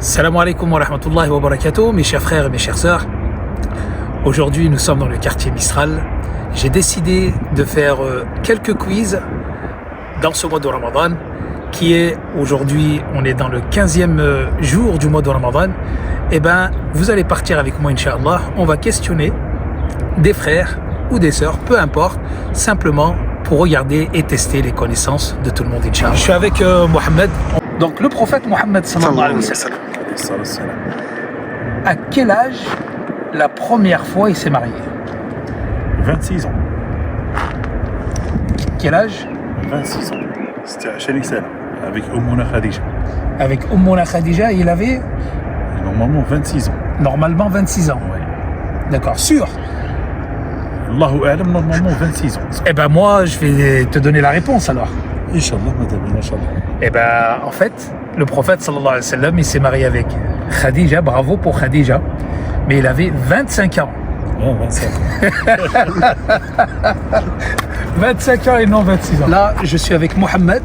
Salam alaikum wa rahmatullahi wa barakatuh, mes chers frères et mes chères sœurs. Aujourd'hui, nous sommes dans le quartier Mistral. J'ai décidé de faire quelques quiz dans ce mois de Ramadan, qui est aujourd'hui, on est dans le 15e jour du mois de Ramadan. Et ben, vous allez partir avec moi, Inch'Allah. On va questionner des frères ou des sœurs, peu importe, simplement pour regarder et tester les connaissances de tout le monde, Inch'Allah. Je suis avec Mohamed. Donc, le prophète Mohammed sallallahu alayhi wa sallam. À quel âge la première fois il s'est marié? 26 ans. Quel âge? 26 ans. C'était chez l'Ixelles, avec Oumouna Khadija. Avec Oumouna Khadija, il avait Normalement 26 ans. normalement 26 ans. Ouais. D'accord, sûr? Allahu A'lam, normalement 26 ans. Eh ben moi, je vais te donner la réponse alors. Inch'Allah, madame, Inch'Allah. Eh ben, en fait, le prophète sallallahu alayhi wa sallam, il s'est marié avec Khadija, bravo pour Khadija, mais il avait 25 ans. Ouais, 25 ans. 25 ans et non 26 ans. Là, je suis avec Mohamed.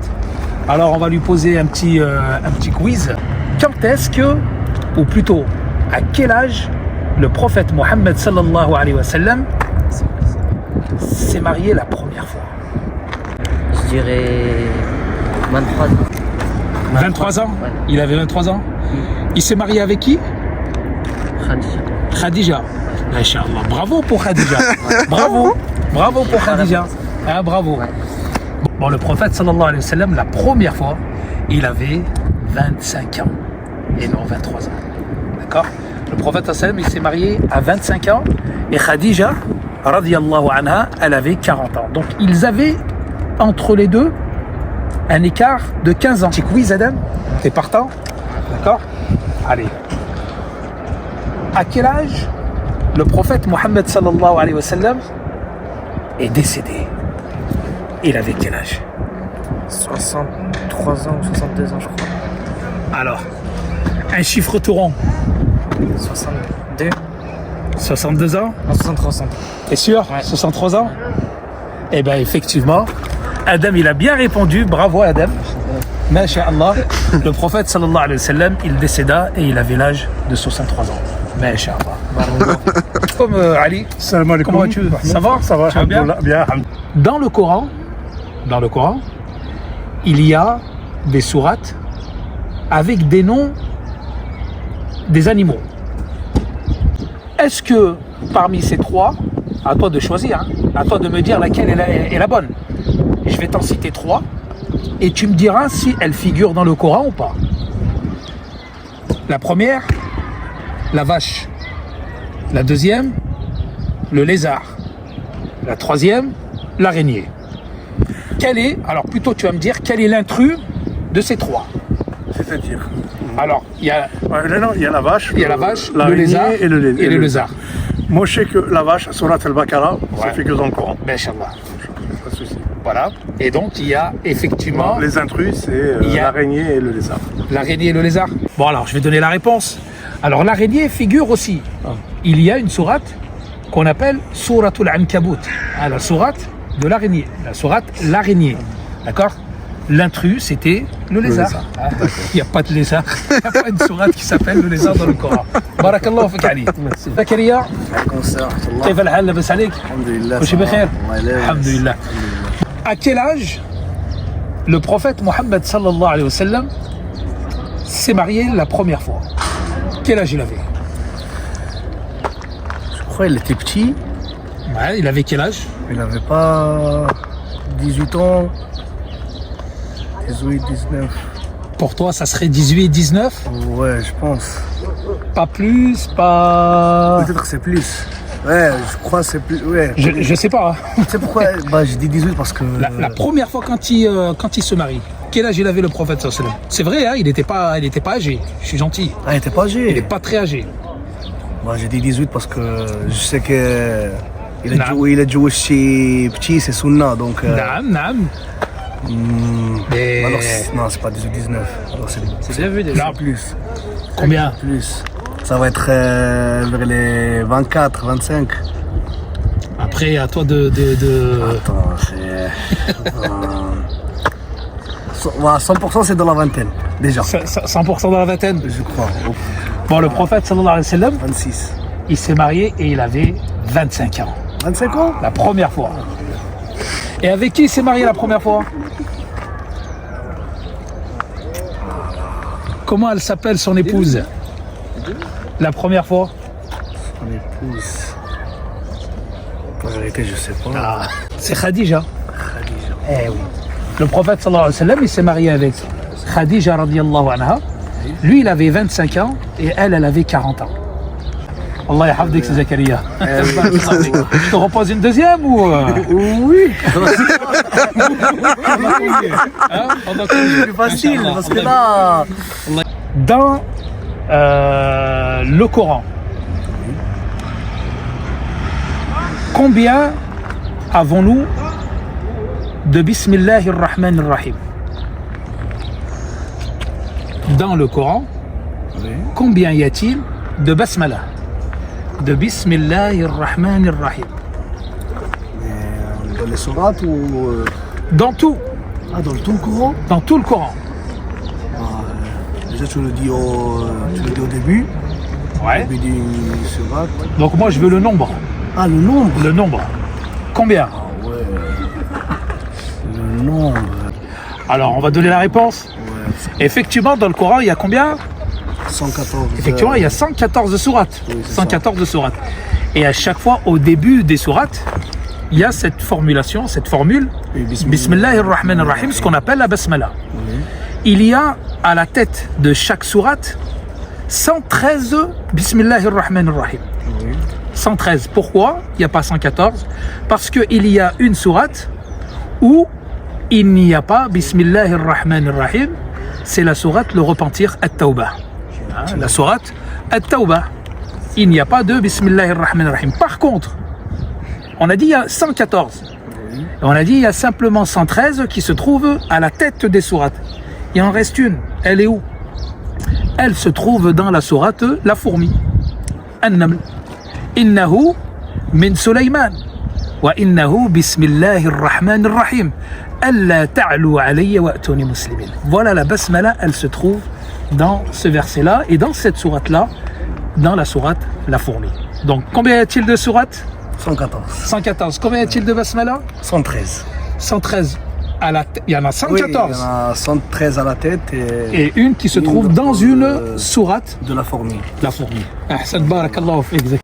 Alors, on va lui poser un petit quiz. Quand est-ce que, ou plutôt, à quel âge le prophète Mohammed sallallahu alayhi wa sallam s'est marié la première fois? Je dirais 23 ans. 23 ans? Ouais. Il avait 23 ans? Il s'est marié avec qui? Khadija. Khadija. Inch'Allah. Bravo pour Khadija. Bravo. Bravo pour Khadija. Ah, bravo. Ouais. Bon, le prophète sallallahu alayhi wa sallam, la première fois, il avait 25 ans et non 23 ans. D'accord? Le prophète sallallahu alayhi wa sallam, il s'est marié à 25 ans et Khadija, radiyallahu anha, elle avait 40 ans. Donc, ils avaient entre les deux un écart de 15 ans. Petit quiz, Adam? T'es partant? D'accord? Allez. À quel âge le prophète Mohammed sallallahu alayhi wa sallam est décédé? Il avait quel âge? 63 ans ou 62 ans, je crois. Alors, un chiffre tout rond. 62. 62 ans? Non, 63 ans. T'es sûr? Ouais. 63 ans? Eh bien, effectivement, Adam, il a bien répondu. Bravo, Adam. Masha'Allah. Le prophète, sallallahu alayhi wa sallam, il décéda et il avait l'âge de 63 ans. Masha'Allah. Comme Ali. Salam alaikum. Comment vas-tu? Ça va? Ça va, Tu vas bien? alhamdoulilah, bien. Dans le Coran, il y a des sourates avec des noms des animaux. Est-ce que parmi ces trois, à toi de choisir, hein, à toi de me dire laquelle est la bonne. Je vais t'en citer trois et tu me diras si elles figurent dans le Coran ou pas. La première, la vache. La deuxième, le lézard. La troisième, l'araignée. Alors plutôt tu vas me dire, quel est l'intrus de ces trois? C'est-à-dire Alors, il y a non, il y a la vache, le l'araignée lézard et le lézard. Moi, je sais que la vache, Surat al-Baqarah, ça Ouais. fait que dans le Coran. Inch'Allah. Pas de souci. Voilà. Et donc, il y a effectivement Les intrus, c'est Il y a- l'araignée et le lézard. l'araignée et le lézard. Bon, alors, je vais donner la réponse. Alors, l'araignée figure aussi. Il y a une sourate qu'on appelle Suratul Ankabut. Ah, la sourate de l'araignée. La sourate l'araignée. D'accord? L'intrus, c'était le lézard. lézard. Ah, il n'y a pas de lézard. Il n'y a pas une sourate qui s'appelle le lézard dans le Coran. Barakallahu fik Ali. Zakaria, كيف الحال لاباس عليك؟ الحمد لله وشي بخير؟ الله يلاه. الحمد لله. À quel âge le prophète Mohammed sallallahu alayhi wa sallam s'est marié la première fois? Quel âge il avait? Je crois qu'il était petit, Ouais, il avait quel âge? il n'avait pas 18 ans, 18, 19. Pour toi, ça serait 18, 19? Ouais, je pense. Pas plus, pas... Peut-être que c'est plus. Ouais, je crois que c'est plus. Ouais. Je sais pas. Hein. Tu sais pourquoi? Bah, j'ai dit 18 parce que. La première fois quand il se marie, quel âge il avait le prophète sallallahu alayhi wa sallam? C'est vrai, hein, il n'était pas âgé. Je suis gentil. Ah, il était pas âgé. Il n'est pas très âgé. Bah, j'ai dit 18 parce que je sais que. Il Non. a joué chez petit, c'est Sunna, donc. Naam, naam. Mais... Alors, non, c'est pas 18, 19. Alors, c'est bien vu déjà. Non, plus. combien? Plus. Ça va être vers les 24, 25. Après, à toi de... Attends, c'est. 100% c'est dans la vingtaine. Déjà. 100% dans la vingtaine. Je crois. Bon, le prophète sallallahu alayhi wa sallam, 26. il s'est marié et il avait 25 ans. 25 ans? La première fois. Et avec qui il s'est marié la première fois? Comment elle s'appelle son épouse? La première fois? Son épouse. En vérité, je sais pas. Ah, c'est Khadija. Khadija. Eh oui. Le prophète sallallahu alayhi wa sallam, il s'est marié avec Khadija radiyallahu anha. Lui, il avait 25 ans et elle avait 40 ans. Allah yahafdik, c'est Zakaria. Je te repose une deuxième ou Oui. Hein? C'est facile parce que là. Dans le Coran, combien avons-nous de Bismillahir Rahmanir Rahim? Dans le Coran, Oui. combien y a-t-il de Basmala? De Bismillahir Rahmanir Rahim. Dans les sourates ou. Dans tout, Dans le tout le Coran? dans tout le Coran. Déjà, tu le dis au début. Ouais. Au début du sourate. Donc moi je veux le nombre. Le nombre. Le nombre. Combien? Ouais. Le nombre. Alors on va donner la réponse. Ouais. Effectivement, dans le Coran, il y a combien? 114. Effectivement, il y a 114 sourates. Oui, c'est 114 sourates. Et à chaque fois, au début des sourates, il y a cette formulation, cette formule, Oui, Bismillahir Rahmanir Rahim, ce qu'on appelle la Basmala. Oui. Il y a à la tête de chaque sourate 113 Bismillahir Rahmanir Rahim. Oui. 113. Pourquoi il n'y a pas 114? Parce qu'il y a une sourate où il n'y a pas Bismillahir Rahmanir Rahim. C'est la sourate le repentir At-Tawbah. La sourate At-Tawbah. Il n'y a pas de Bismillahir Rahmanir Rahim. Par contre, on a dit il y a 114. Et on a dit il y a simplement 113 qui se trouvent à la tête des sourates. Il en reste une. Elle est où? Elle se trouve dans la sourate La Fourmi. An-Naml. Innahu min Sulayman. Wa innahu bismillahir rahmanir rahim. Alla ta'lu alayya wa atuni muslimin. Voilà la basmala, elle se trouve dans ce verset-là et dans cette sourate-là, dans la sourate La Fourmi. Donc combien y a-t-il de sourates? 114. 114. Combien y a-t-il de basmala? 113. 113. Il y en a 114. Oui, il y en a 113 à la tête Et une qui se trouve dans une sourate de la fourmi. La Fourmi. Ahsan, barakallahu fik.